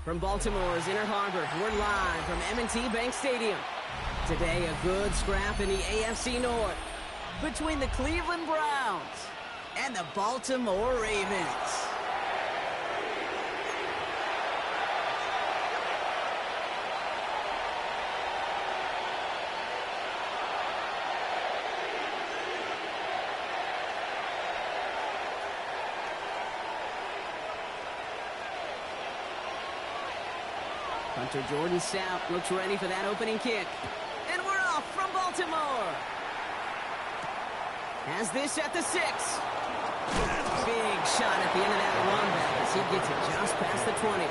From Baltimore's Inner Harbor, we're live from M&T Bank Stadium. Today, a good scrap in the AFC North between the Cleveland Browns and the Baltimore Ravens. Hunter Jordan Stout looks ready for that opening kick. And we're off from Baltimore. Has this at the 6. Big shot at the end of that run back as he gets it just past the 20.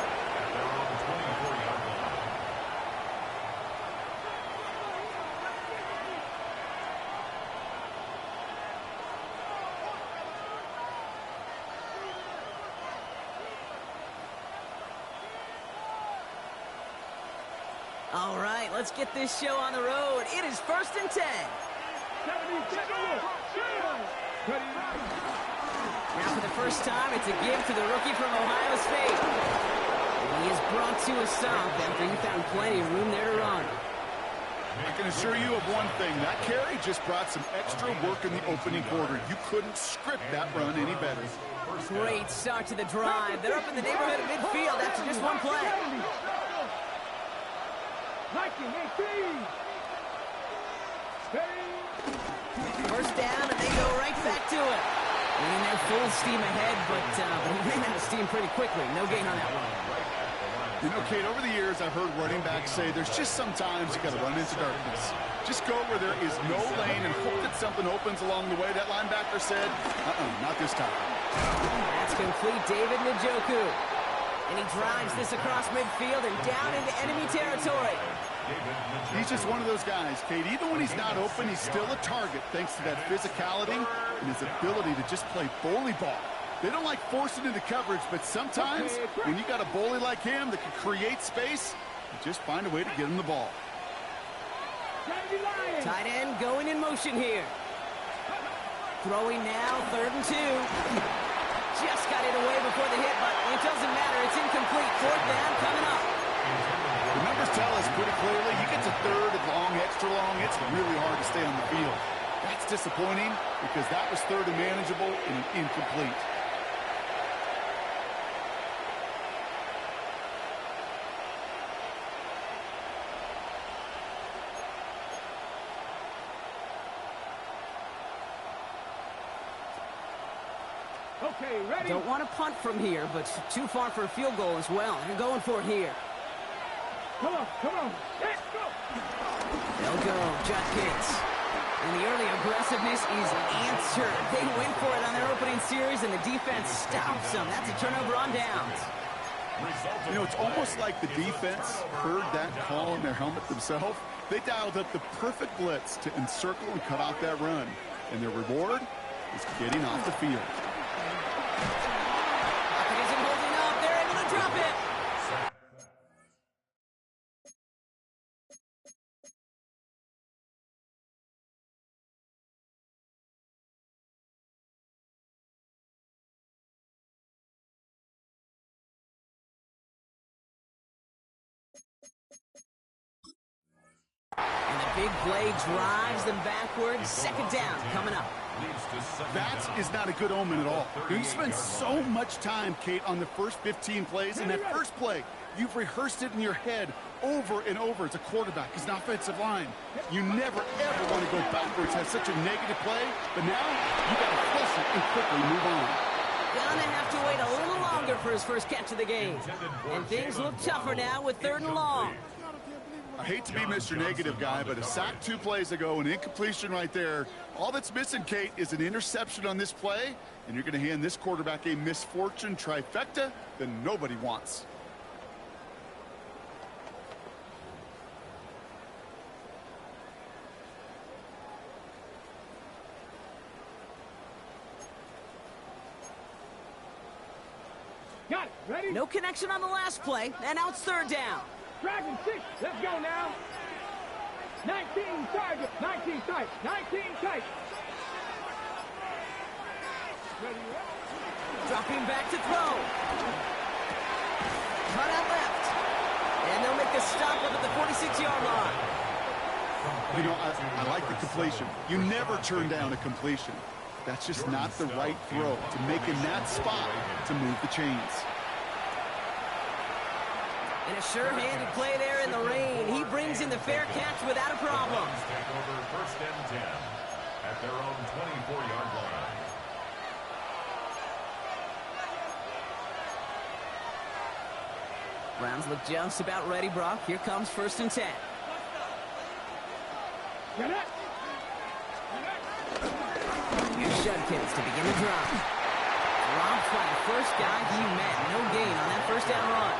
All right, let's get this show on the road. It is 1st and 10. Now for the first time, it's a give to the rookie from Ohio State. And he is brought to a stop after he found plenty of room there to run. I can assure you of one thing. That carry just brought some extra work in the opening quarter. You couldn't script that run any better. Great start to the drive. They're up in the neighborhood of midfield after just one play. First down, and they go right back to it. And they're full steam ahead, but he ran out of steam pretty quickly. No gain on that one. You know, Kate, over the years, I've heard running backs say there's just sometimes you got to run into darkness. Just go where there is no lane and hope that something opens along the way. That linebacker said, not this time. That's complete David Njoku. And he drives this across midfield and down into enemy territory. He's just one of those guys, Kate. Even when he's not open, he's still a target thanks to that physicality and his ability to just play bully ball. They don't like forcing into coverage, but sometimes when you got a bully like him that can create space, you just find a way to get him the ball. Tight end going in motion here. Throwing now, 3rd and 2. Just got it away before the hit, but it doesn't matter. It's incomplete. 4th down coming up. The numbers tell us pretty clearly, you get to 3rd and long, extra long, it's really hard to stay on the field. That's disappointing because that was 3rd and manageable and incomplete. Okay, ready? Don't want to punt from here, but too far for a field goal as well. They're going for it here. Come on. Let's go. They'll go, Judkins. And the early aggressiveness is answered. They went for it on their opening series, and the defense stops them. That's a turnover on downs. You know, it's almost like the defense heard that call in their helmet themselves. They dialed up the perfect blitz to encircle and cut off that run. And their reward is getting off the field. Pocket isn't holding up. They're able to drop it. And the big play drives them backwards. 2nd down coming up. That is not a good omen at all. You spend so much time, Kate, on the first 15 plays, and that first play, you've rehearsed it in your head over and over as a quarterback, as an offensive line. You never, ever want to go backwards, have such a negative play, but now you got to flush it and quickly move on. Gonna have to wait a little longer for his first catch of the game. And things look tougher now with 3rd and long. I hate to be Mr. Negative guy, but a sack 2 plays ago, an incompletion right there. All that's missing, Kate, is an interception on this play, and you're going to hand this quarterback a misfortune trifecta that nobody wants. Got it. Ready? No connection on the last play, and now it's 3rd down. Dragon 6. Let's go now. 19 target. 19 tight. 19 tight. Ready? Dropping back to throw. Cut out left. And they'll make the stop up at the 46-yard line. You know, I like the completion. You never turn down a completion. That's just not the right throw to make in that spot to move the chains. And a sure-handed play there in the rain. He brings in the fair catch without a problem. Take over 1st and 10 at their own 24-yard line. Browns look just about ready, Brock. Here comes 1st and 10. Get it. Here's Judkins to begin the drive. Dropped by the first guy he met. No gain on that 1st down run.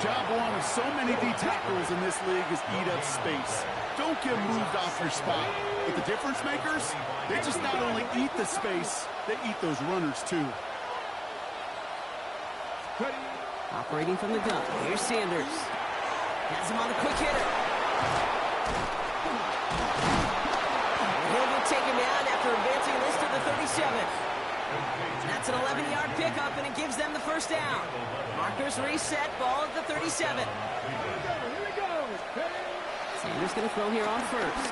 Job one of so many D tackles in this league is eat up space. Don't get moved off your spot. But the difference makers, they just not only eat the space, they eat those runners too. Ready. Operating from the gun. Here's Sanders. Has him on the quick hitter. He'll be taken down after advancing this to the 37. That's an 11-yard pickup, and it gives them the 1st down. Markers reset, ball at the 37. Here we go. Ready. Sanders going to throw here on 1st.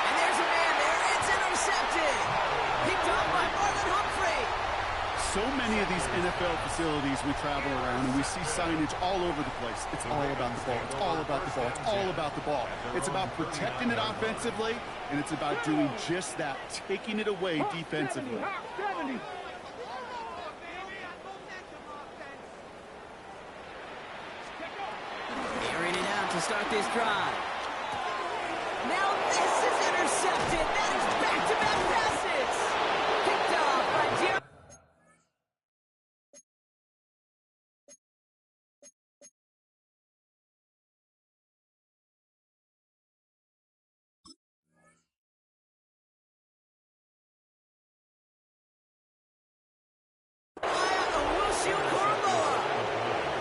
And there's a man there. It's intercepted. Picked up by Marlon Humphrey. So many of these NFL facilities we travel around and we see signage all over the place. It's all about the ball. It's all about the ball. It's all about the ball. It's about protecting it offensively, and it's about doing just that, taking it away defensively. Hawk 70. Airing it out to start this drive. Now this is intercepted. That is back-to-back passes. Picked off by Jerry.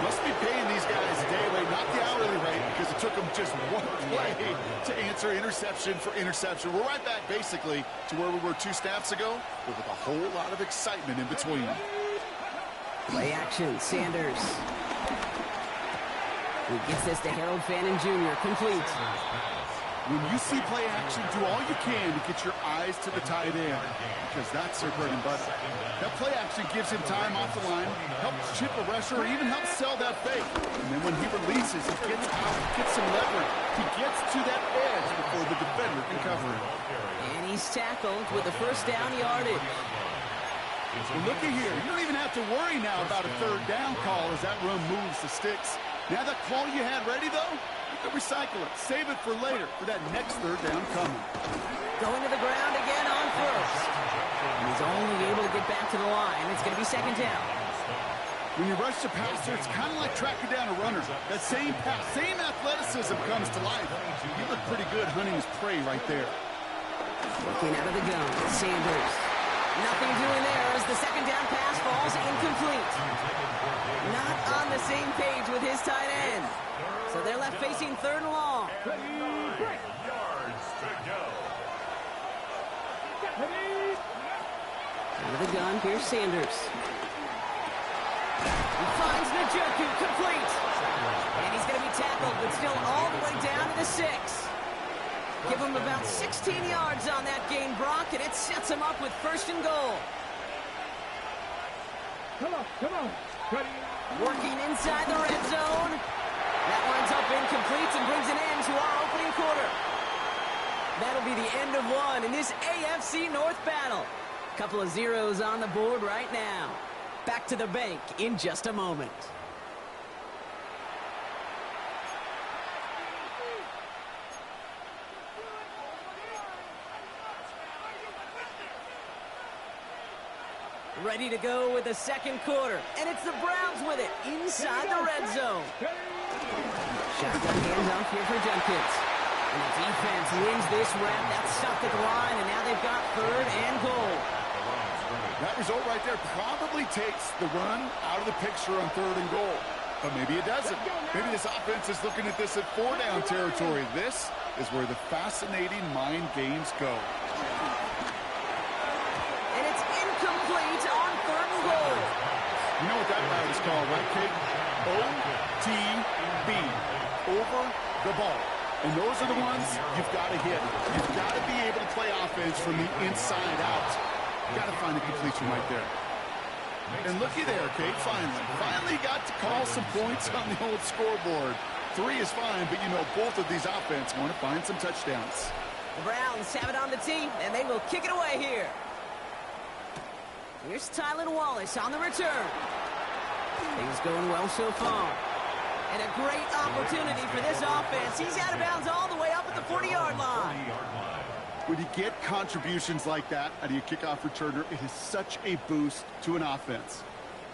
Must be paying these guys daily, not the hourly rate, because it took them just one play to answer interception for interception. We're right back, basically, to where we were 2 snaps ago, but with a whole lot of excitement in between. Play action, Sanders. He gets this to Harold Fannin Jr. Complete. When you see play action, do all you can to get your eyes to the tight end, because that's their bread and butter. That play action gives him time off the line, helps chip a rusher, or even helps sell that fake. And then when he releases, he gets out, gets some leverage. He gets to that edge before the defender can cover him. And he's tackled with the 1st down yardage. Well, looky here. You don't even have to worry now about a 3rd down call as that run moves the sticks. Now that call you had ready, though, you can recycle it. Save it for later, for that next 3rd down coming. Going to the ground again on 1st. And he's only able to get back to the line. It's going to be 2nd down. When you rush the passer, it's kind of like tracking down a runner. That same pass, same athleticism comes to life. You look pretty good hunting his prey right there. Looking out of the gun, Sanders. Nothing doing there as the 2nd down pass falls incomplete. Not on the same page with his tight end. So they're left facing 3rd and long. Yards to go. Out of the gun, here's Sanders. He finds Njoku complete. And he's going to be tackled, but still all the way down to the 6. Give him about 16 yards on that gain, Brock, and it sets him up with 1st and goal. Come on. Ready. Working inside the red zone. That winds up incomplete and brings an end to our opening quarter. That'll be the end of one in this AFC North battle. Couple of zeros on the board right now. Back to the bank in just a moment. Ready to go with the second quarter. And it's the Browns with it inside the red zone. Shotgun handoff here for Jenkins. And the defense wins this rep. That's stopped at the line, and now they've got 3rd and goal. That result right there probably takes the run out of the picture on 3rd and goal. But maybe it doesn't. Maybe this offense is looking at this at 4-down territory. This is where the fascinating mind games go. And it's incomplete on 3rd and goal. You know what that route is called, right, Kate? OTB. Over the ball. And those are the ones you've got to hit. You've got to be able to play offense from the inside out. You've got to find a completion right there. And looky there, Kate, finally got to call some points on the old scoreboard. 3 is fine, but you know both of these offense want to find some touchdowns. The Browns have it on the tee, and they will kick it away here. Here's Tylan Wallace on the return. Things going well so far. And a great opportunity for this offense. He's out of bounds all the way up at the 40-yard line. When you get contributions like that out of your kickoff returner, it is such a boost to an offense.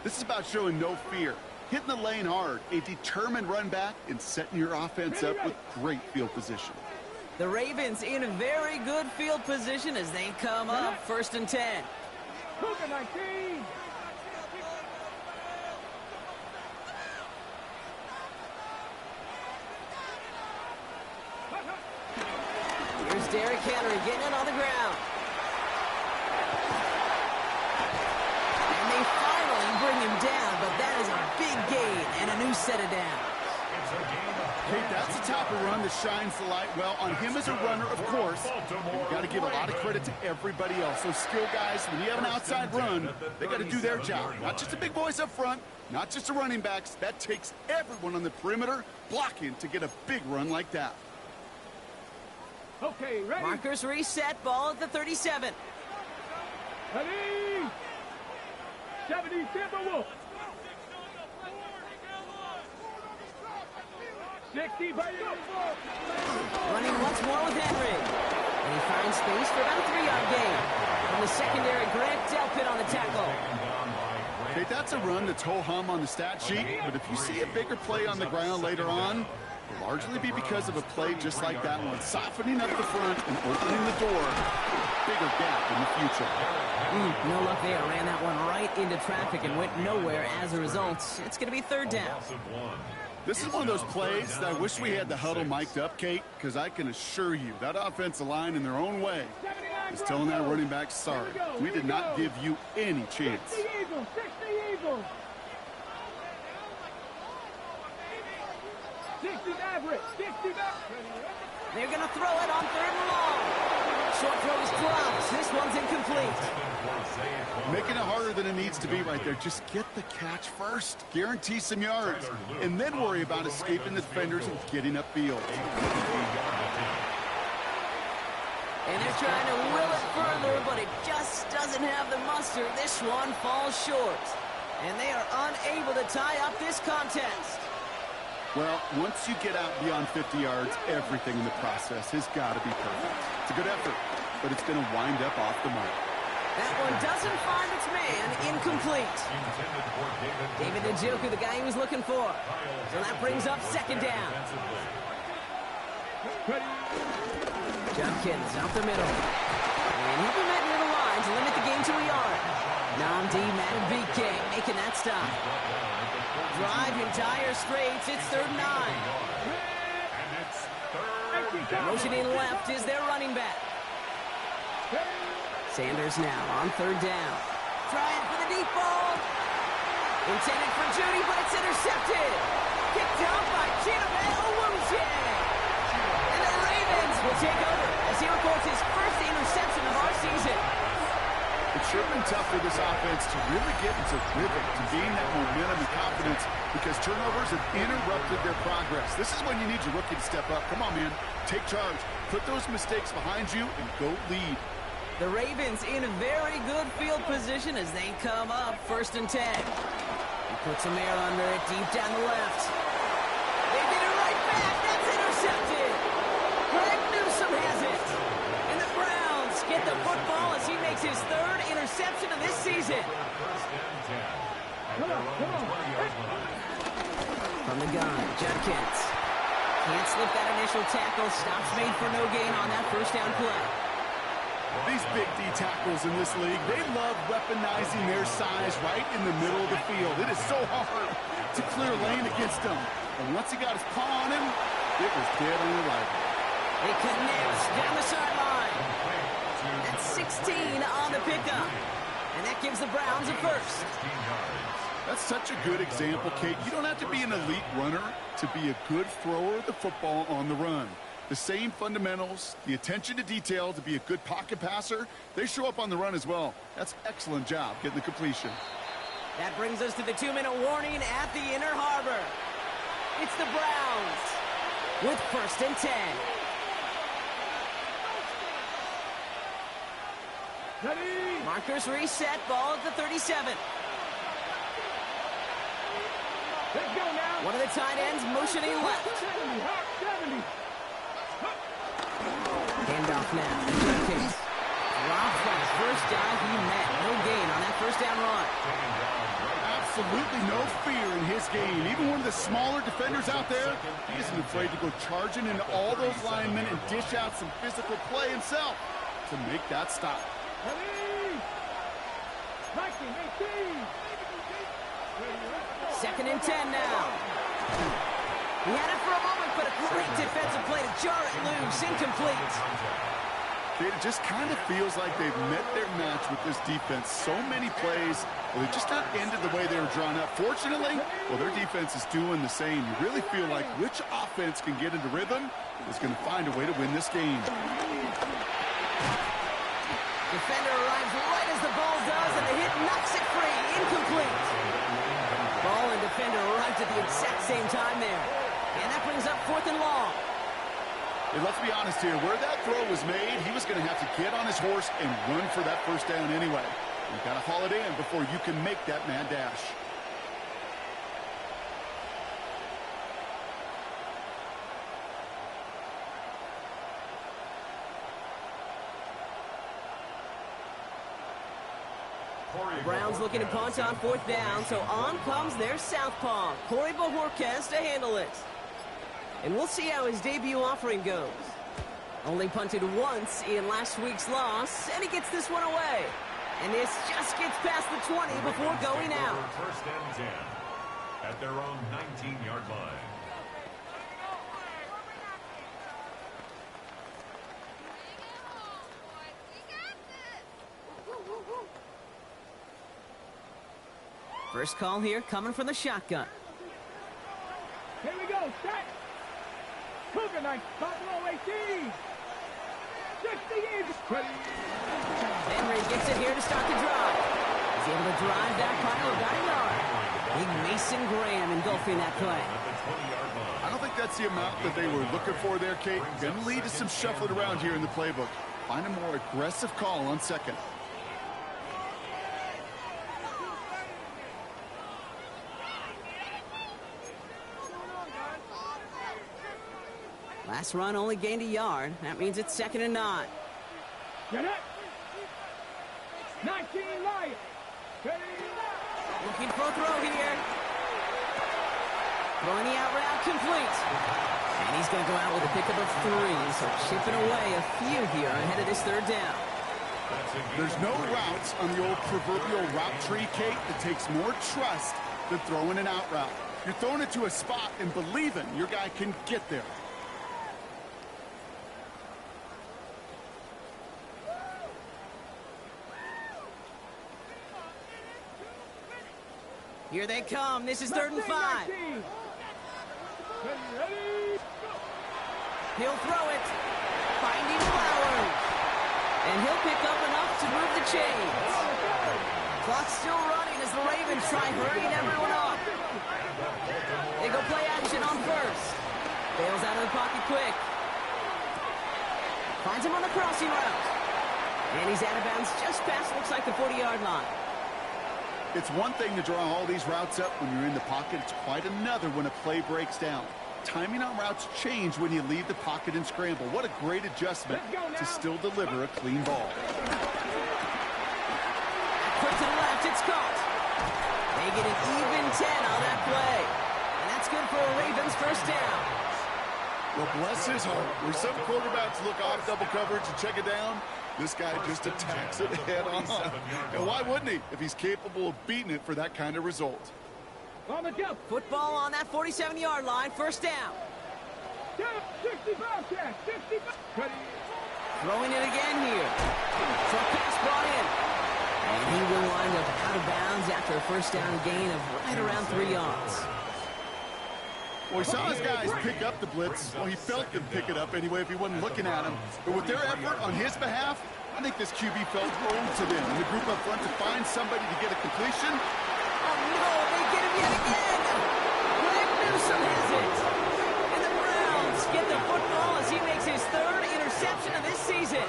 This is about showing no fear, hitting the lane hard, a determined run back, and setting your offense up with great field position. The Ravens in a very good field position as they come up 1st and 10. Cougar 19. Here's Derrick Henry getting it on the ground. And they finally bring him down, but that is a big gain and a new set of downs. Hey, that's the type of run that shines the light well on him as a runner, of course. You've got to give a lot of credit to everybody else. Those skill guys, when you have an outside run, they got to do their job. Not just the big boys up front, not just the running backs. That takes everyone on the perimeter blocking to get a big run like that. Okay, ready? Markers reset, ball at the 37. Ready? 77 Wolf. 60 by you. Running once more with Henry. And he finds space for about a 3-yard gain. From the secondary, Grant Delpit on the tackle. Okay, that's a run that's ho-hum on the stat sheet, but if you see a bigger play on the ground later on, it'll largely be because of a play just like that one, softening up the front and opening the door. Bigger gap in the future. No luck there. Ran that one right into traffic and went nowhere as a result. It's going to be 3rd down. This is one of those plays that I wish we had the huddle mic'd up, Kate, because I can assure you that offensive line in their own way is telling that running back, sorry, we did not give you any chance. 60 Eagles, 60 Eagles. 60 average, 60 back. They're going to throw it on 3rd and long. Short throw is dropped. This one's incomplete. Making it harder than it needs to be right there. Just get the catch first. Guarantee some yards. And then worry about escaping the defenders and getting upfield. And they're trying to will it further, but it just doesn't have the muster. This one falls short. And they are unable to tie up this contest. Well, once you get out beyond 50 yards, everything in the process has got to be perfect. It's a good effort, but it's going to wind up off the mark. That one doesn't find its man. Incomplete. David Njoku, the guy he was looking for. So that brings up 2nd down. Jenkins out the middle. And he'll be met near the line to limit the game to a yard. Namdi Madubuike making that stop. Drive in dire straits. It's 3rd and 9. Motioning left is their running back. Sanders now on 3rd down. Trying for the deep ball. Intended for Judy, but it's intercepted. Kicked out by Chidobe Awuzie. And the Ravens will take over as he records his first interception of our season. It's sure been tough for this offense to really get into rhythm, to gain that momentum and confidence, because turnovers have interrupted their progress. This is when you need your rookie to step up. Come on, man. Take charge. Put those mistakes behind you and go lead. The Ravens in a very good field position as they come up 1st and 10. He puts some air under it deep down the left. They get it right back. That's intercepted. Greg Newsome has it. And the Browns get the football as he makes his third interception of this season. Come on. From the gun, Judkins. Can't slip that initial tackle. Stops made for no gain on that first down play. These big D tackles in this league, they love weaponizing their size right in the middle of the field. It is so hard to clear lane against them. And once he got his paw on him, it was dead on arrival. It connects down the sideline. That's 16 on the pickup. And that gives the Browns a first. That's such a good example, Kate. You don't have to be an elite runner to be a good thrower of the football on the run. The same fundamentals, the attention to detail to be a good pocket passer, they show up on the run as well. That's an excellent job getting the completion. That brings us to the 2-minute warning at the Inner Harbor. It's the Browns with 1st and 10. Ready? Markers reset, ball at the 37. Let's go now. One of the tight ends motioning left. 70. Handoff now. Judkins. Drops that first dive he met. No gain on that first down run. Absolutely no fear in his game. Even one of the smaller defenders out there, he isn't afraid to go charging into all those linemen and dish out some physical play himself to make that stop. Ready? 19, 2nd and 10 now. He had it for a moment, but a great defensive play to jar it loose. Incomplete. It just kind of feels like they've met their match with this defense. So many plays, well, they just not ended the way they were drawn up. Fortunately, well, their defense is doing the same. You really feel like which offense can get into rhythm is going to find a way to win this game. Defender arrives right as the ball does, and the hit knocks it free. Incomplete. Ball and defender arrived at the exact same time there. And that brings up 4th and long. And let's be honest here, where that throw was made, he was going to have to get on his horse and run for that first down anyway. You've got to haul it in before you can make that mad dash. The Browns looking to punt on 4th down, so on comes their southpaw, Corey Bojorquez, to handle it. And we'll see how his debut offering goes. Only punted once in last week's loss, and he gets this one away. And this just gets past the 20 before going out. 1st and 10 at their own 19-yard line. First call here coming from the shotgun. Here we go. Set. Cougar Knight. Buffalo 18. 60 years. Henry gets it here to start the drive. He's able to drive that punt about a yard. Big Mason Graham engulfing that play. I don't think that's the amount that they were looking for there, Kate. Going to lead to some shuffling around here in the playbook. Find a more aggressive call on 2nd. Last run only gained a yard. That means it's 2nd and 9. Get it. 19 Lions. Looking for a throw here. Throwing the out route complete. And he's going to go out with a pickup of 3. So chipping away a few here ahead of this 3rd down. There's no routes on the old proverbial route tree, Kate, that takes more trust than throwing an out route. You're throwing it to a spot and believing your guy can get there. Here they come. This is 3rd and 5. Ready. He'll throw it. Finding Flowers. And he'll pick up enough to move the chains. Clock's still running as the Ravens try hurrying everyone up. They go play action on 1st. Bails out of the pocket quick. Finds him on the crossing route. And he's out of bounds just past, looks like, the 40-yard line. It's one thing to draw all these routes up when you're in the pocket. It's quite another when a play breaks down. timing on routes change when you leave the pocket and scramble. What a great adjustment to still deliver a clean ball. Quick to the left, it's caught. They get an even 10 on that play. And that's good for a Ravens first down. Well, bless his heart. Where some quarterbacks look off double coverage and check it down, this guy just attacks it head on. And why wouldn't he if he's capable of beating it for that kind of result? On the jump. Football on that 47-yard line, first down. 65 catch, 65. Throwing it again here. Short pass brought in. And he will wind up out of bounds after a first down gain of right around 3 yards. Well, he saw his guys pick up the blitz. Well, he felt them pick it up anyway if he wasn't looking at him. But with their effort on his behalf, I think this QB felt owed to them. And the group up front to find somebody to get a completion. Oh, no, they get him yet again. Greg Newsome has it. And the Browns get the football as he makes his third interception of this season.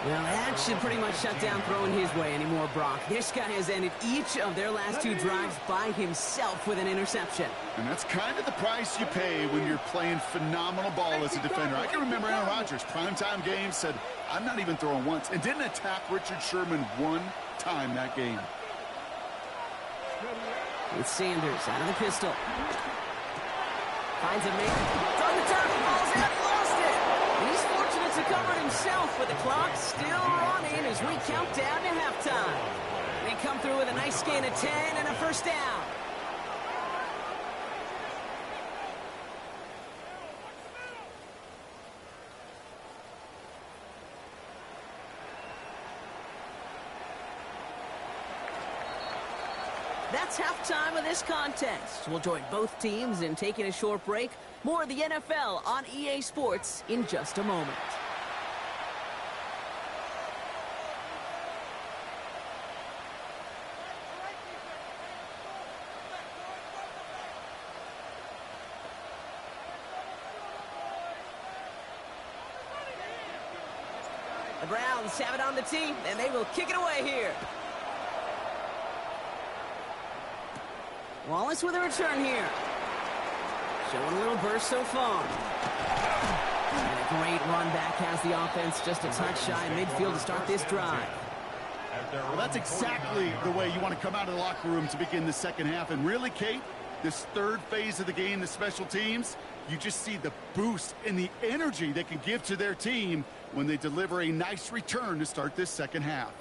Well, that should pretty much shut down throwing his way anymore, Brock. This guy has ended each of their last 2 drives by himself with an interception. And that's kind of the price you pay when you're playing phenomenal ball as a defender. I can remember Aaron Rodgers, primetime game, said, I'm not even throwing once, and didn't attack Richard Sherman one time that game. With Sanders out of the pistol. Finds a man. It's on the turf. Falls out. He lost it. And he's fortunate to cover it himself, but the clock's still running as we count down to halftime. They come through with a nice gain of 10 and a first down. That's halftime of this contest. We'll join both teams in taking a short break. More of the NFL on EA Sports in just a moment. The Browns have it on the tee, and they will kick it away here. Wallace with a return here. Showing a little burst so far. And a great run back has the offense just a touch shy of midfield to start this drive. Well, that's exactly the way you want to come out of the locker room to begin the second half. And really, Kate, this third phase of the game, the special teams, you just see the boost and the energy they can give to their team when they deliver a nice return to start this second half.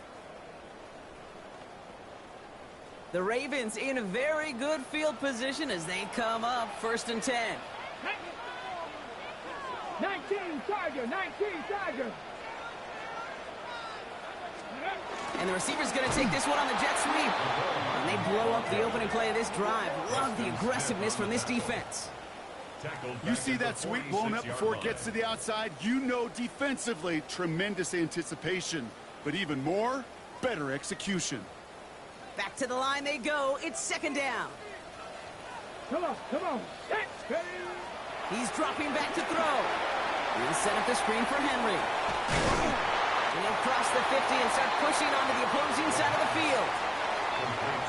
The Ravens in a very good field position as they come up first and 10. 19 Tiger, 19 Tiger. And the receiver's going to take this one on the jet sweep. And they blow up the opening play of this drive. Love the aggressiveness from this defense. You see that sweep blown up before it gets to the outside, you know defensively, tremendous anticipation. But even more, better execution. Back to the line they go. It's second down. Come on, come on. He's dropping back to throw. He'll set up the screen for Henry. And he'll cross the 50 and start pushing onto the opposing side of the field.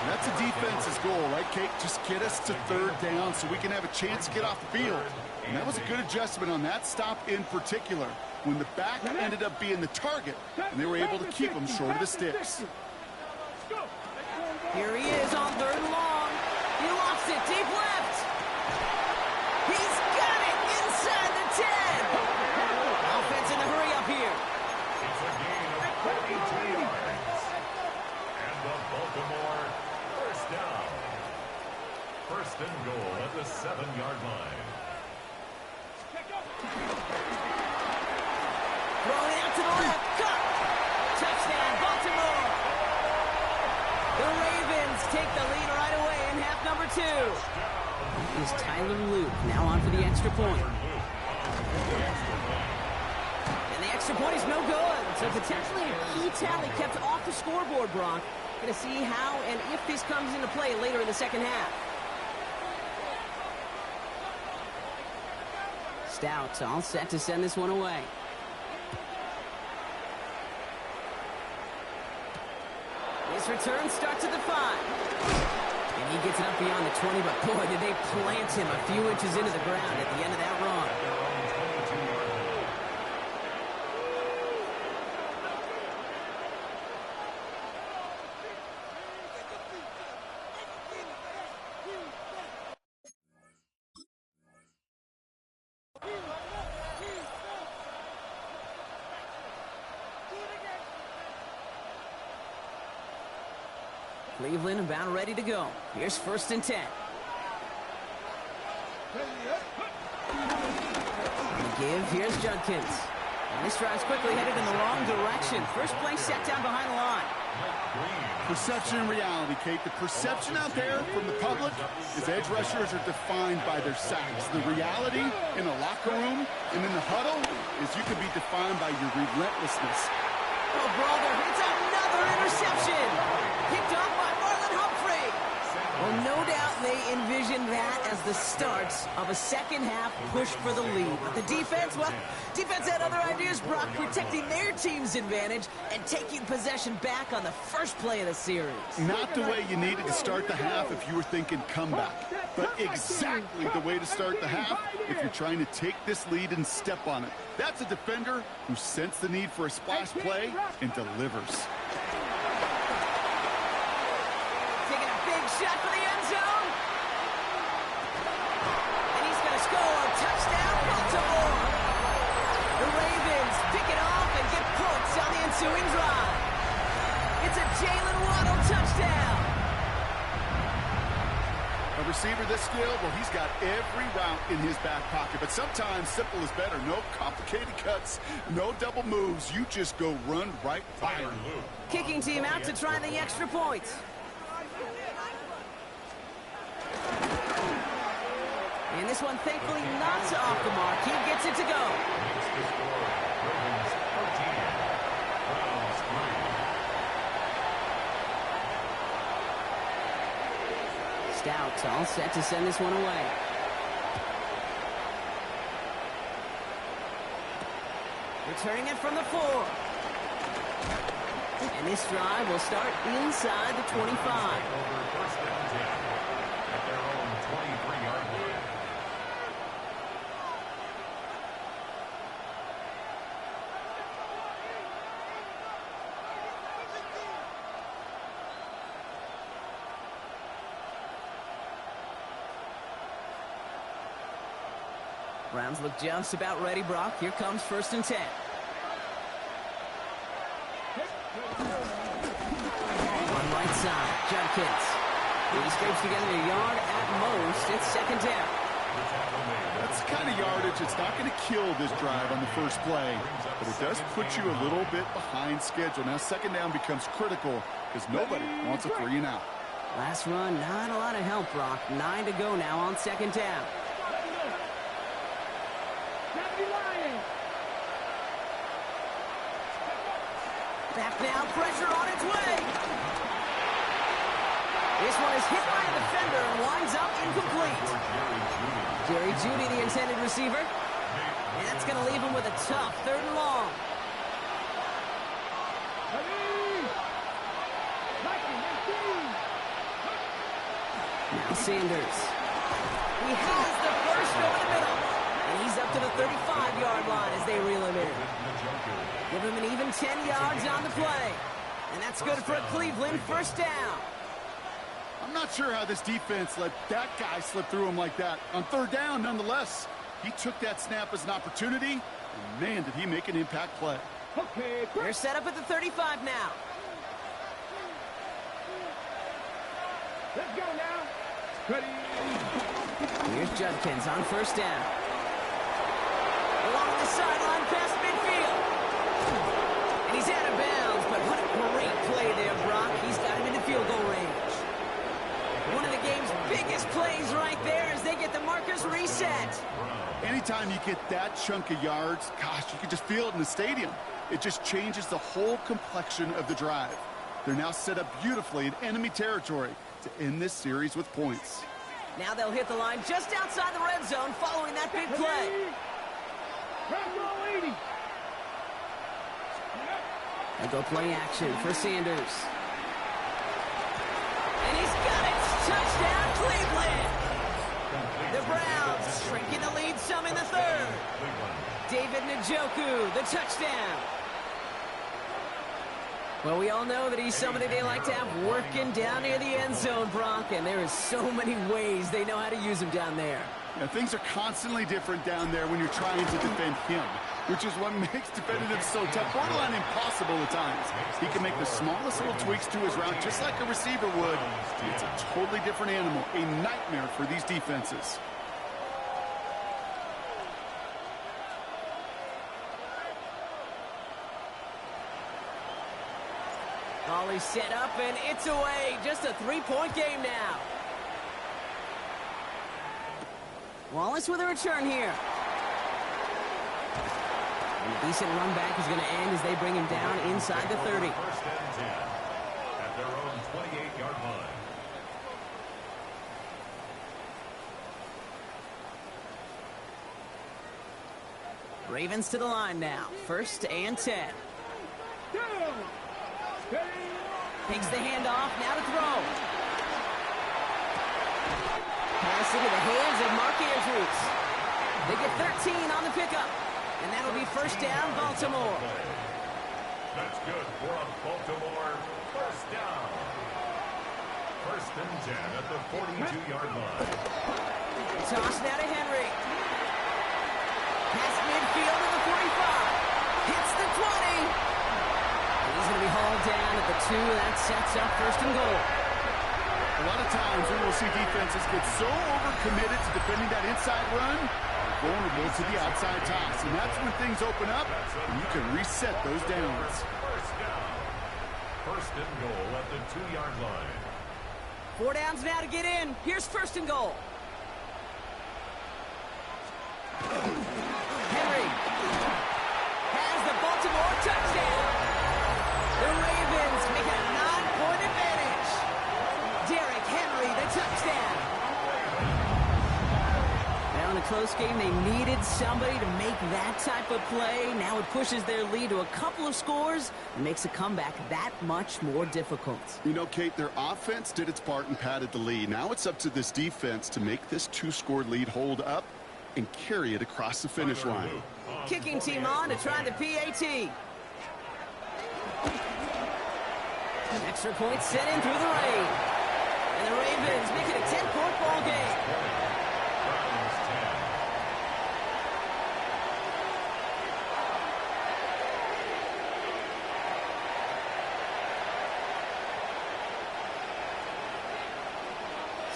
That's a defense's goal, right, Kate? Just get us to third down so we can have a chance to get off the field. And that was a good adjustment on that stop in particular, when the back ended up being the target, and they were able to keep him short of the sticks. Here he is on third and long. He lost it deep left. He's got it inside the 10. Offense in the hurry up here. It's a gain of 42 yards. And the Baltimore first down. First and goal at the 7-yard line. Throwing out to the left. Cut. Touchdown, Baltimore. The Ravens take the lead right away in half number 2. Is Tyler Luke now on for the extra point. And the extra point is no good. So potentially a key tally kept off the scoreboard, Brock. Going to see how and if this comes into play later in the second half. Stout all set to send this one away. This return starts at the 5. And he gets it up beyond the 20, but boy, did they plant him a few inches into the ground at the end of that run. Cleveland about ready to go. Here's 1st and 10. Give, here's Judkins. And this drive's quickly headed in the wrong direction. First play set down behind the line. Perception and reality, Kate. The perception out there from the public is edge rushers are defined by their sacks. The reality in a locker room and in the huddle is you can be defined by your relentlessness. Oh, brother, it's another interception. Picked off by Marlon Humphrey. Well, no doubt they envisioned that as the start of a second-half push for the lead. But the defense, well, defense had other ideas, Brock, protecting their team's advantage and taking possession back on the first play of the series. Not the way you needed to start the half if you were thinking comeback, but exactly the way to start the half if you're trying to take this lead and step on it. That's a defender who sensed the need for a splash play and delivers. Taking a big shot for the end zone. And he's going to score. Touchdown, Baltimore. The Ravens pick it off and get points on the ensuing drive. It's a Jalen Waddle touchdown. A receiver this skilled, well, he's got every route in his back pocket. But sometimes simple is better. No complicated cuts, no double moves. You just go run right fire. Kicking team out to try the extra points. And this one, thankfully, not off the mark. He gets it to go. Stout all set to send this one away. Returning it from the 4. And this drive will start inside the 25. First down 10 at their own 23-yard line. Browns look just about ready, Brock. Here comes 1st and 10. On right side, Judkins. He scrapes together a yard at most. It's 2nd down. That's the kind of yardage it's not going to kill this drive on the first play, but it does put you a little bit behind schedule. Now 2nd down becomes critical because nobody wants a 3 and out. Last run, not a lot of help, Brock. 9 to go now on 2nd down. Back now, pressure on its way. This one is hit by a defender and winds up incomplete. Jerry Jeudy, the intended receiver. And that's going to leave him with a tough 3rd and long. Now Sanders. He has the first over the middle. And he's up to the 35-yard line as they reel him in. Give him an even 10 yards on the play. And that's good for a Cleveland 1st down. I'm not sure how this defense let that guy slip through him like that. On 3rd down, nonetheless, he took that snap as an opportunity, and man, did he make an impact play. Okay, they're set up at the 35 now. Let's go now. Ready. Here's Judkins on 1st down. Along the sideline past midfield. And he's out of bounds, but what a great play there, Brock. He's got him into field goal range. One of the game's biggest plays right there as they get the markers reset. Anytime you get that chunk of yards, gosh, you can just feel it in the stadium. It just changes the whole complexion of the drive. They're now set up beautifully in enemy territory to end this series with points. Now they'll hit the line just outside the red zone following that big play. They go play action for Sanders. And he's got it. Touchdown. The Browns shrinking the lead some in the third. David Njoku, the touchdown. Well, we all know that he's somebody they like to have working down near the end zone, Brock, and there is so many ways they know how to use him down there. Yeah, things are constantly different down there when you're trying to defend him, which is what makes defending him so tough, borderline impossible at times. He can make the smallest little tweaks to his route just like a receiver would. It's a totally different animal, a nightmare for these defenses. Volley set up, and it's away. Just a three-point game now. Wallace with a return here. And a decent run back is going to end as they bring him down inside the 30. First and 10 at their own 28-yard line. Ravens to the line now. First and 10. Takes the handoff, now to throw. Pass into the hands of Mark Andrews. They get 13 on the pickup. And that'll be first down, Baltimore. That's good for a Baltimore first down. First and 10 at the 42-yard line. Toss now to Henry. Past midfield to the 45. Hits the 20. He's going to be hauled down at the 2. That sets up first and goal. A lot of times we will see defenses get so overcommitted to defending that inside run, vulnerable to the outside toss. And that's when things open up, and you can reset those downs. First down. First and goal at the 2-yard line. 4 downs now to get in. Here's first and goal. Henry has the Baltimore touchdown. The Ravens make a 9-point advantage. Derrick Henry, the touchdown. Now in a close game, they needed somebody to make that type of play. Now it pushes their lead to a couple of scores and makes a comeback that much more difficult. You know, Kate, their offense did its part and padded the lead. Now it's up to this defense to make this 2-score lead hold up and carry it across the finish line. Kicking team on to try the PAT. An extra point set in through the rain. And the Ravens make it a 10-point ball game. Browns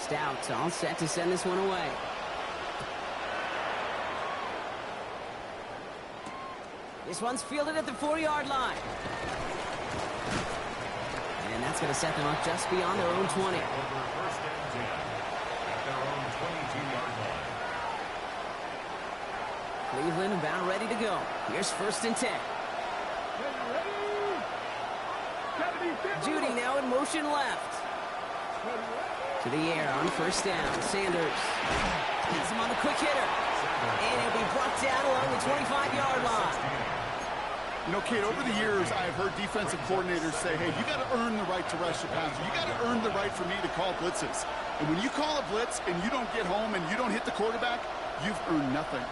10. Stout all set to send this one away. This one's fielded at the 4-yard line. And that's going to set them up just beyond their own 20. Over first and 10 at their own 22-yard line. Cleveland about ready to go. Here's first and 10. Judy now in motion left. To the air on first down. Sanders has him on the quick hitter. And he'll be brought down along the 25-yard line. You know, Kate, over the years, I've heard defensive coordinators say, hey, you got to earn the right to rush the passer. You got to earn the right for me to call blitzes. And when you call a blitz and you don't get home and you don't hit the quarterback, you've earned nothing.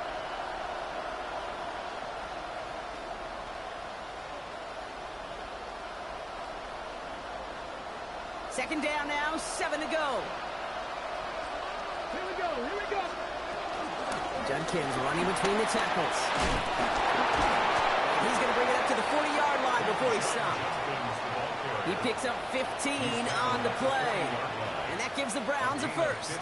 Second down now, 7 to go. Here we go. Judkins running between the tackles. He's going to bring it up to the 40-yard line before he stopped. He picks up 15 on the play. And that gives the Browns a first.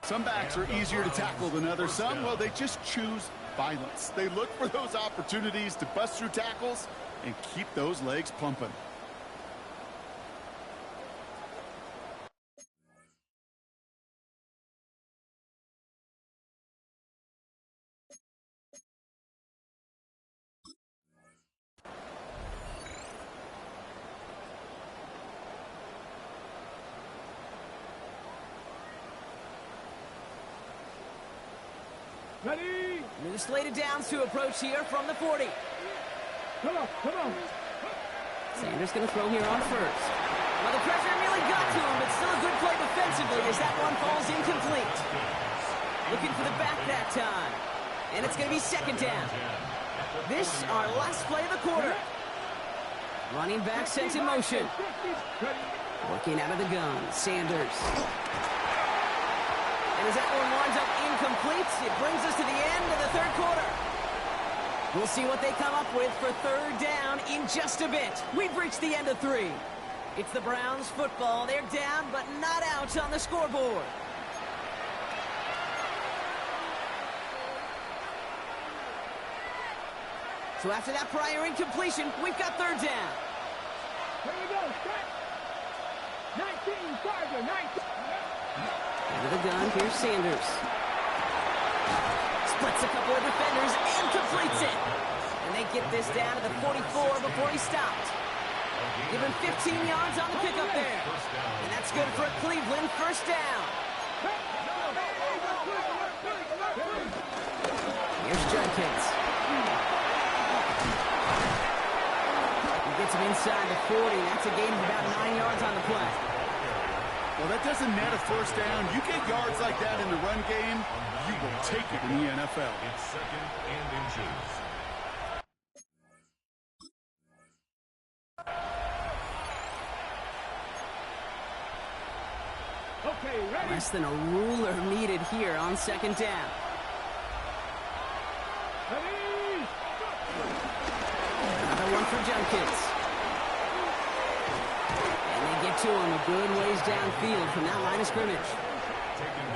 Some backs are easier to tackle than others. Some, well, they just choose violence. They look for those opportunities to bust through tackles and keep those legs pumping. Ready? New slated downs to approach here from the 40. Come on, come on. Sanders going to throw here on first. Well, the pressure really got to him, but still a good play defensively as that one falls incomplete. Looking for the back that time. And it's going to be second down. This, our last play of the quarter. Running back sent in motion. Working out of the gun, Sanders. And as that one winds up incomplete, it brings us to the end of the third quarter. We'll see what they come up with for third down in just a bit. We've reached the end of 3. It's the Browns football. They're down, but not out on the scoreboard. So after that prior incompletion, we've got third down. Here we go, start. 19, Tiger, 19. Into the gun, here's Sanders. Splits a couple of defenders and completes it. And they get this down to the 44 before he stopped. Give him 15 yards on the pickup there. And that's good for a Cleveland first down. Here's Judkins. He gets him inside the 40. That's a gain of about 9 yards on the play. Well, that doesn't net a first down. You get yards like that in the run game, you will take it in the NFL. It's second and inches. Okay, ready? Less than a ruler needed here on second down. Ready? Another one for Judkins. And they get to him a good ways downfield from that line of scrimmage.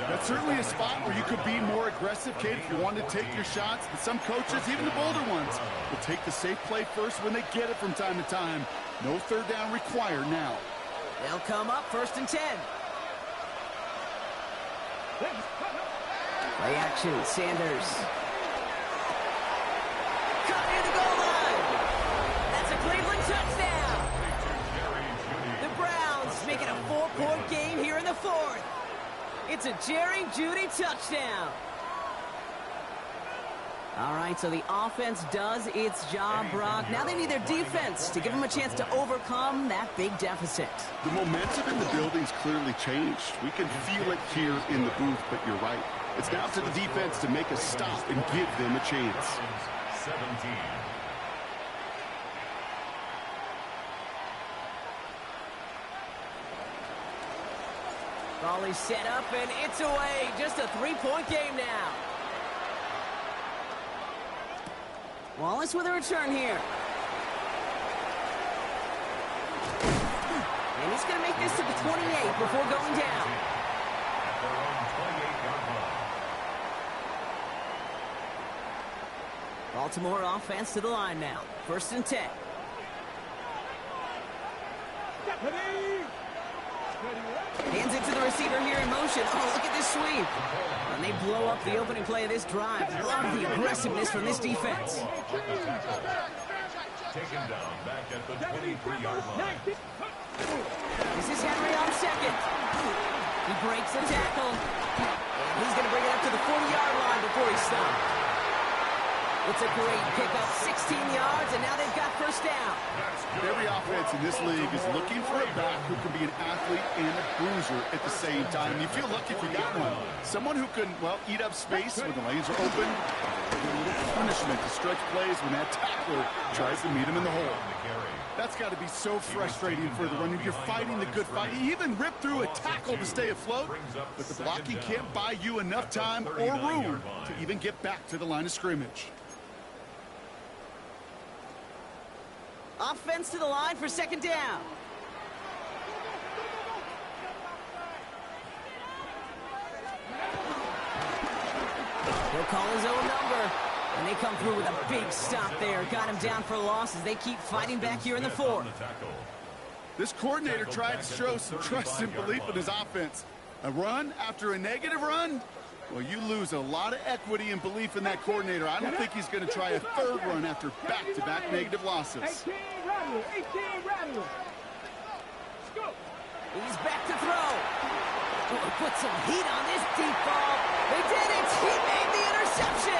That's certainly a spot where you could be more aggressive, Kate, if you want to take your shots. But some coaches, even the bolder ones, will take the safe play first when they get it from time to time. No third down required now. They'll come up first and 10. Play action, Sanders. Cut near the goal line. That's a Cleveland touchdown. The Browns make it a 4-point game here in the 4th. It's a Jerry Jeudy touchdown. All right, so the offense does its job, Brock. Now they need their defense to give them a chance to overcome that big deficit. The momentum in the building's clearly changed. We can feel it here in the booth, but you're right. It's now to the defense to make a stop and give them a chance. 17. Ball is set up, and it's away. Just a 3-point game now. Wallace with a return here. And he's going to make this to the 28 before going down. At their own 28-yard line. Baltimore offense to the line now. First and 10. Hands it to the receiver here in motion. Oh, look at this sweep. And they blow up the opening play of this drive. Love the aggressiveness from this defense. Taken down back at the 23-yard line. This is Henry on second. He breaks the tackle. And he's going to bring it up to the 40-yard line before he stops. It's a great pickup, 16 yards, and now they've got first down. Every offense in this league is looking for a back who can be an athlete and a bruiser at the same time. You feel lucky if you got one. Someone who can, well, eat up space when the lanes are open. A little punishment to stretch plays when that tackler tries to meet him in the hole. That's got to be so frustrating for the runner. You're fighting the good fight. You even rip through a tackle to stay afloat, but the blocking can't buy you enough time or room to even get back to the line of scrimmage. Offense to the line for second down. He'll call his own number. And they come through with a big stop there. Got him down for a loss as they keep fighting back here in the 4th. This coordinator tried to show some trust and belief in his offense. A run after a negative run? Well, you lose a lot of equity and belief in that coordinator. I don't think he's going to try a third run after back-to-back negative losses. 18 Rattler, 18 Rattler. He's back to throw. Oh, put some heat on this deep ball. They did it. He made the interception.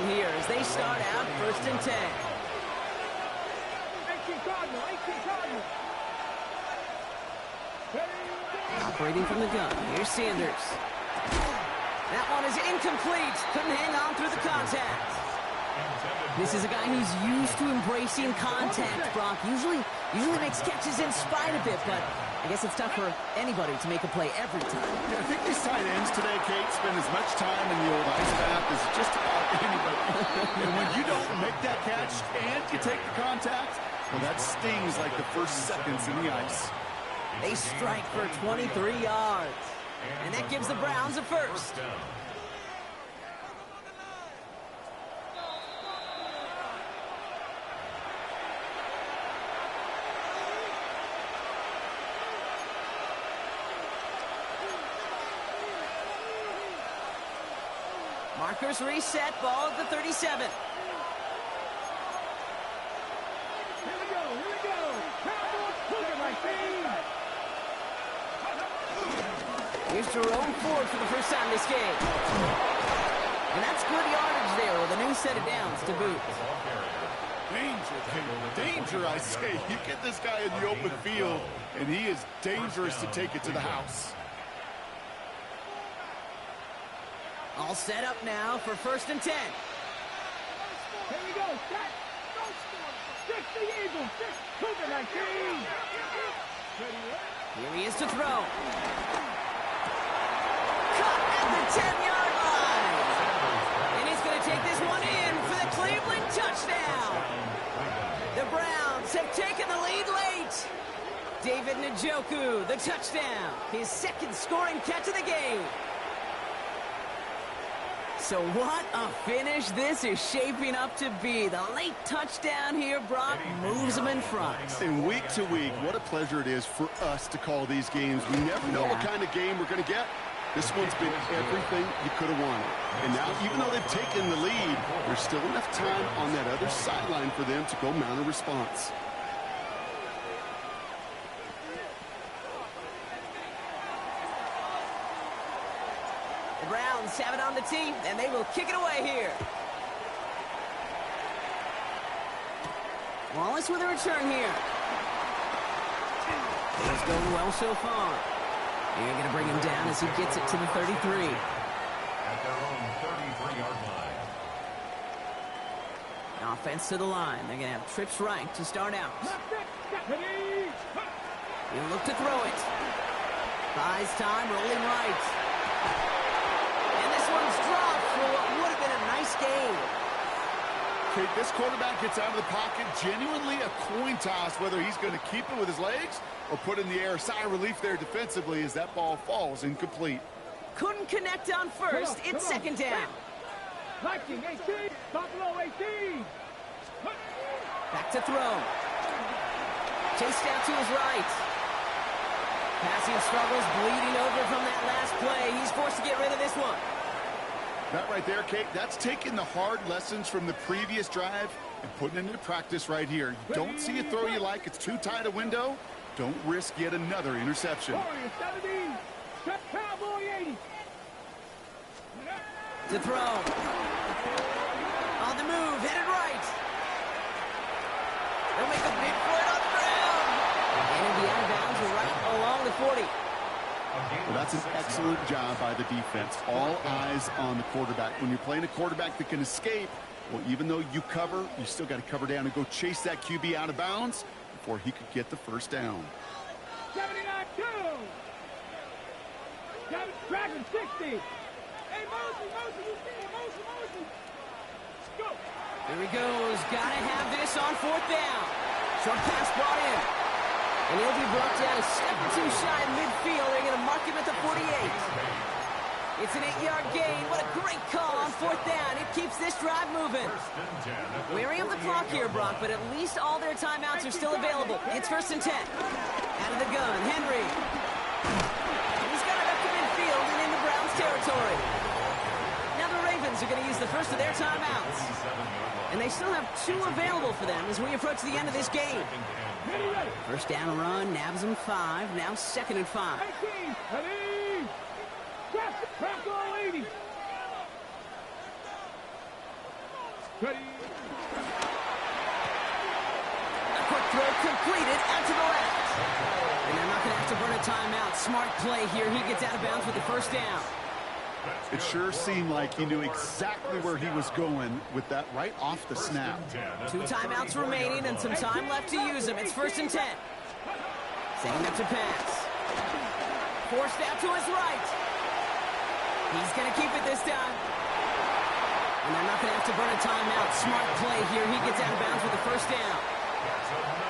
possession here as they start out 1st and 10. 18 Cardinal, 18 Cardinal. Operating from the gun, here's Sanders. That one is incomplete. Couldn't hang on through the contact. This is a guy who's used to embracing contact, Brock. Usually makes catches in spite of it, but I guess it's tough for anybody to make a play every time. Yeah, I think these tight ends today, Kate, spend as much time in the old ice bath as just about anybody. And when you don't make that catch and you take the contact, well, that stings like the first seconds in the ice. They strike for 23 yards. And that gives the Browns a first. Markers reset, ball at the 37. Here we go, here we go. Cowboys cooking like things. Here's Jerome Ford for the first time this game. And that's good yardage there with a new set of downs to boot. Danger, Kate. Danger, I say. You get this guy in the open field, and he is dangerous to take it to the house. All set up now for 1st and 10. Here we go, set. Six the Eagles, six cooking like things. Here he is to throw. Cut at the 10-yard line. And he's going to take this one in for the Cleveland touchdown. The Browns have taken the lead late. David Njoku, the touchdown. His second scoring catch of the game. So what a finish this is shaping up to be. The late touchdown here, Brock, moves them in front. And week to week, what a pleasure it is for us to call these games. We never know what kind of game we're going to get. This one's been everything you could have wanted. And now, even though they've taken the lead, there's still enough time on that other sideline for them to go mount a response. The Browns have it on the tee, and they will kick it away here. Wallace with a return here. It's going well so far. They're going to bring him down as he gets it to the 33. At their own 33-yard line. Offense to the line. They're going to have trips right to start out. He'll look to throw it. Buys time, rolling right. And this one's dropped for what would have been a nice game. Okay, this quarterback gets out of the pocket, genuinely a coin toss, whether he's going to keep it with his legs or put in the air. Sigh of relief there defensively as that ball falls incomplete. Couldn't connect on first. It's second down. Viking 18, Buffalo 18. Back to throw. Chased out to his right. Passing struggles, bleeding over from that last play. He's forced to get rid of this one. That right there, Kate, that's taking the hard lessons from the previous drive and putting it into practice right here. You don't see a throw you like, it's too tight a window. Don't risk yet another interception. Warriors 70, Cowboy 80. To throw. On the move, headed right. They'll make a big play on the ground. And it'll be out of bounds right along the 40. Well, that's an excellent job by the defense. All eyes on the quarterback. When you're playing a quarterback that can escape, well, even though you cover, you still got to cover down and go chase that QB out of bounds before he could get the first down. 79-2. Dragon 60. Hey, motion, you see it, motion. Go. Here he goes. Got to have this on fourth down. Short pass brought in. And he'll be brought down a step or two shy of midfield. They're going to mark him at the 48. It's an 8-yard gain. What a great call on fourth down. It keeps this drive moving. Weary of the clock here, Brock, but at least all their timeouts are still available. It's 1st and 10. Out of the gun, Henry. He's got it up to midfield and into Browns territory. Now the Ravens are going to use the first of their timeouts. And they still have 2 available for them as we approach the end of this game. First down and run, nabs them 5. Now 2nd and 5. 18, ready. Press 80. Ready. A quick throw completed out to the left. And they're not going to have to burn a timeout. Smart play here. He gets out of bounds with the first down. It sure seemed like he knew exactly where he was going with that right off the snap. 2 timeouts remaining and some time left to use them. It's 1st and 10. Setting up to pass. Forced out to his right. He's going to keep it this time. And they're not going to have to burn a timeout. Smart play here. He gets out of bounds with the first down.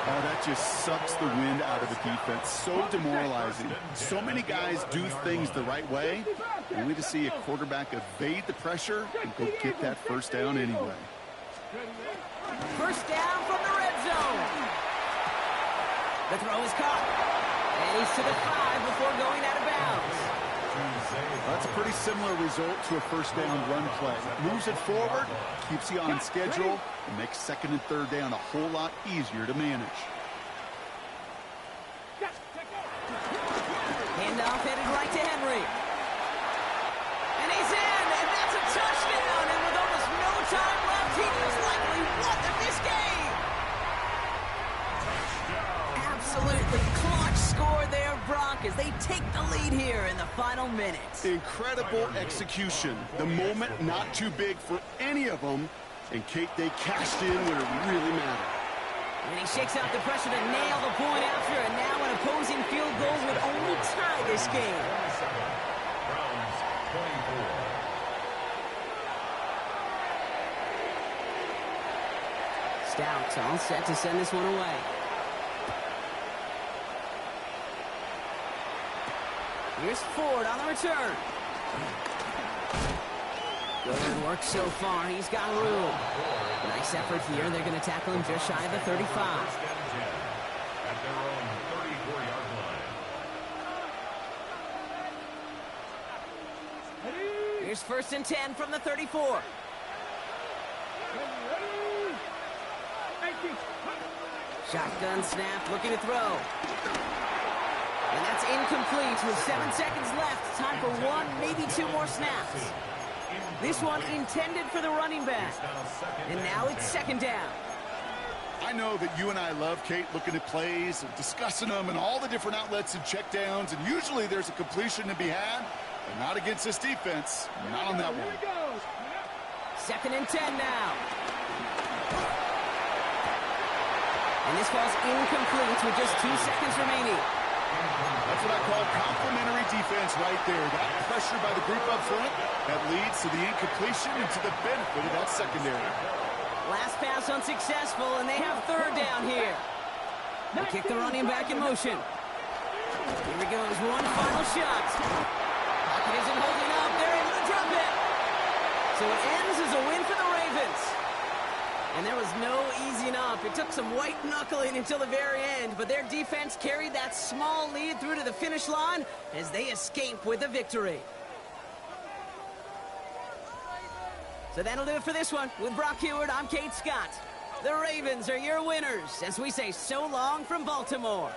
Oh, that just sucks the wind out of the defense. So demoralizing. So many guys do things the right way, only to see a quarterback evade the pressure and go get that first down anyway. First down from the red zone. The throw is caught. And he's to the 5 before going out of bounds. That's a pretty similar result to a first down run play. Moves it forward, keeps you on schedule, and makes 2nd and 3rd down a whole lot easier to manage. Handoff headed right to Henry. And he's in, and that's a touchdown. And with almost no time left, he most likely won this game. Absolutely clutch score there, Brock, as they take the lead here in the final minutes. Incredible execution. The moment not too big for any of them. And Kate, they cashed in when it really mattered. And he shakes out the pressure to nail the point after, and now an opposing field goal would only tie this game. Browns 24. Stout all set to send this one away. Here's Ford on the return. Good work so far. He's got room. Nice effort here. They're going to tackle him just shy of the 35. At their own 34-yard line. Here's 1st and 10 from the 34. Shotgun snap, looking to throw. And that's incomplete with 7 seconds left. Time for 1, maybe 2 more snaps. This one intended for the running back. And now it's 2nd down. I know that you and I love, Kate, looking at plays and discussing them and all the different outlets and checkdowns, and usually there's a completion to be had, but not against this defense. Not on that one. 2nd and 10 now. And this falls incomplete with just 2 seconds remaining. That's what I call complimentary defense right there. That pressure by the group up front, that leads to the incompletion and to the benefit of that secondary. Last pass unsuccessful, and they have 3rd down here. They kick the running back in motion. Here he goes, one final shot. Pocket isn't holding up. They're able to drop it. So it ends as a win for the Ravens. And there was no easing up. It took some white knuckling until the very end, but their defense carried that small lead through to the finish line as they escape with a victory. So that'll do it for this one. With Brock Heward, I'm Kate Scott. The Ravens are your winners as we say so long from Baltimore.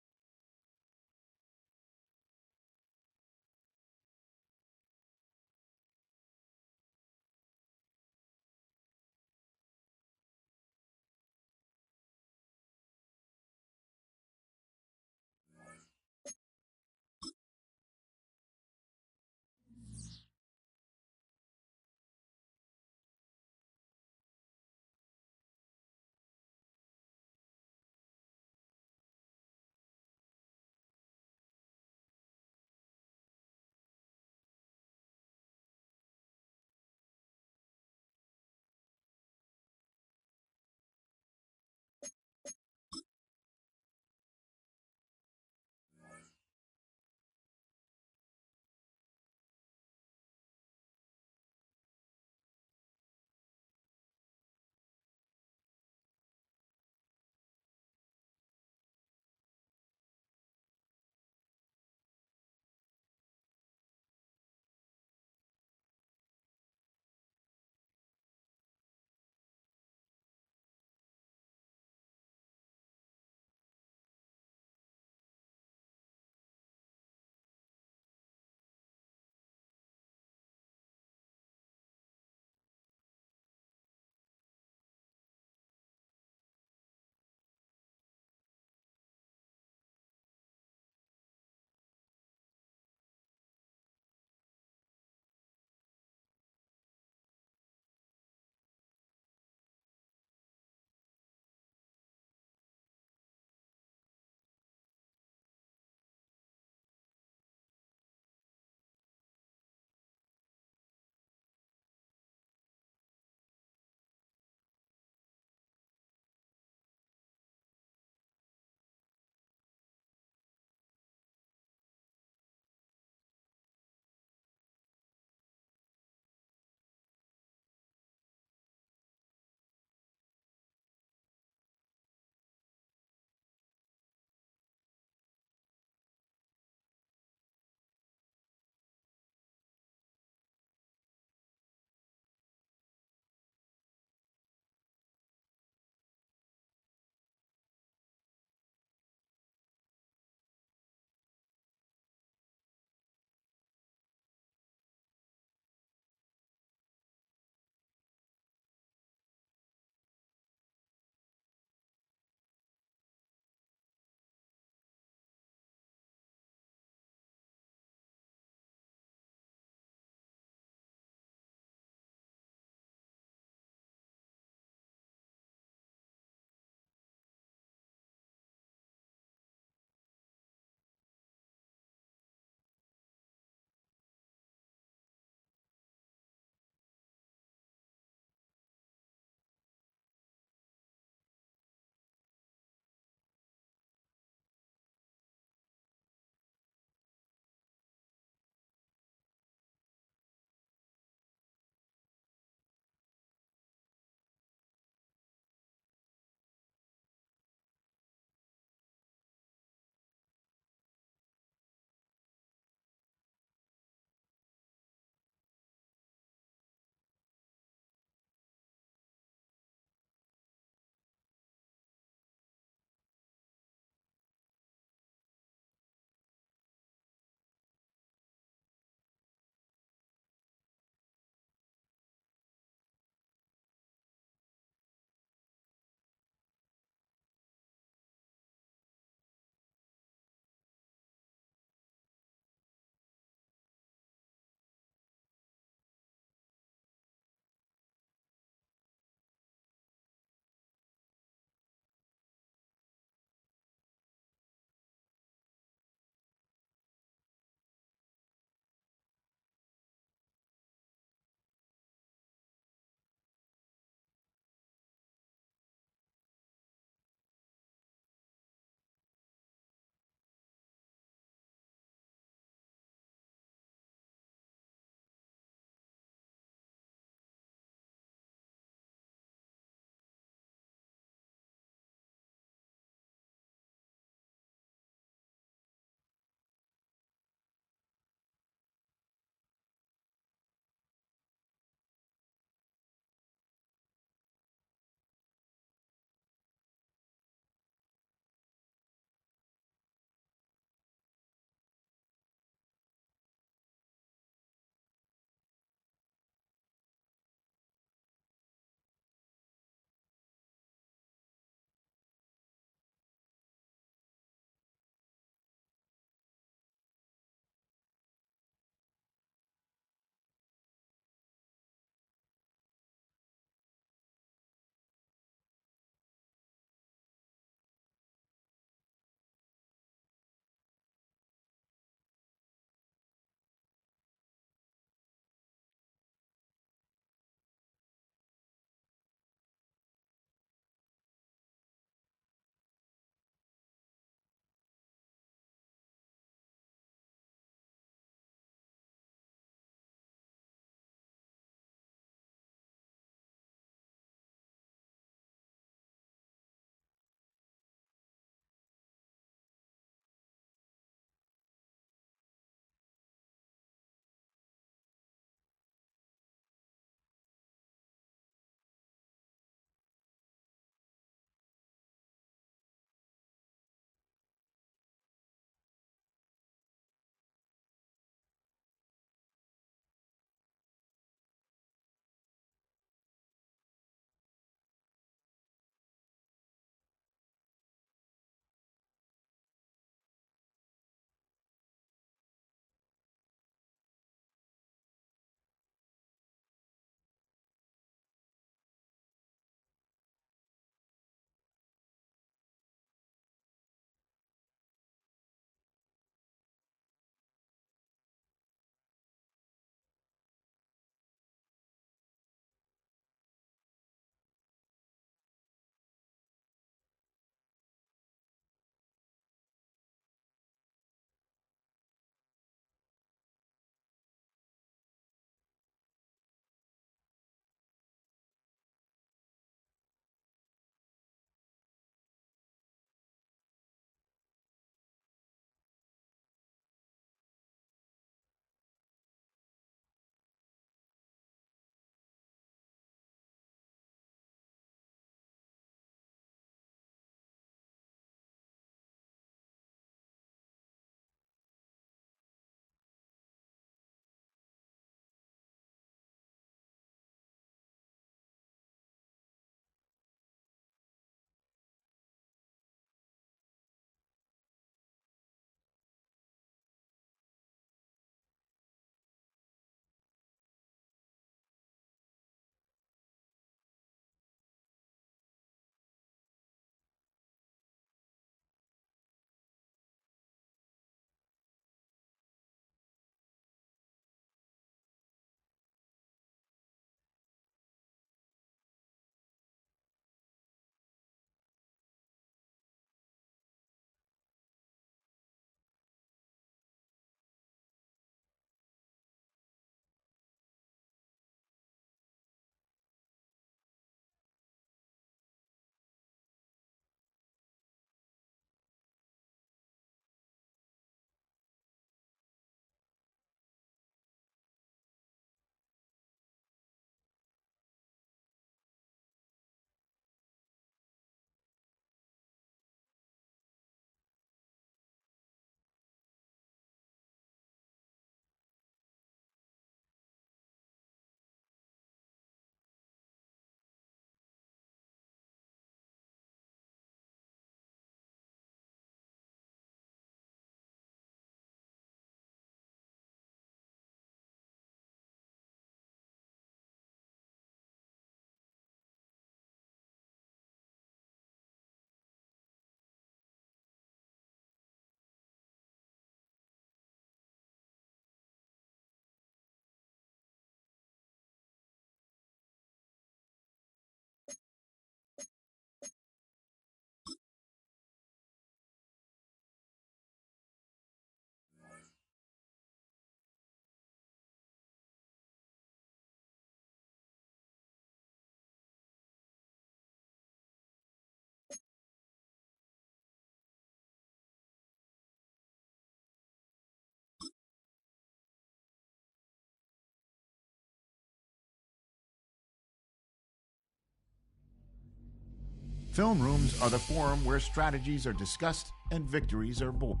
Film rooms are the forum where strategies are discussed and victories are born.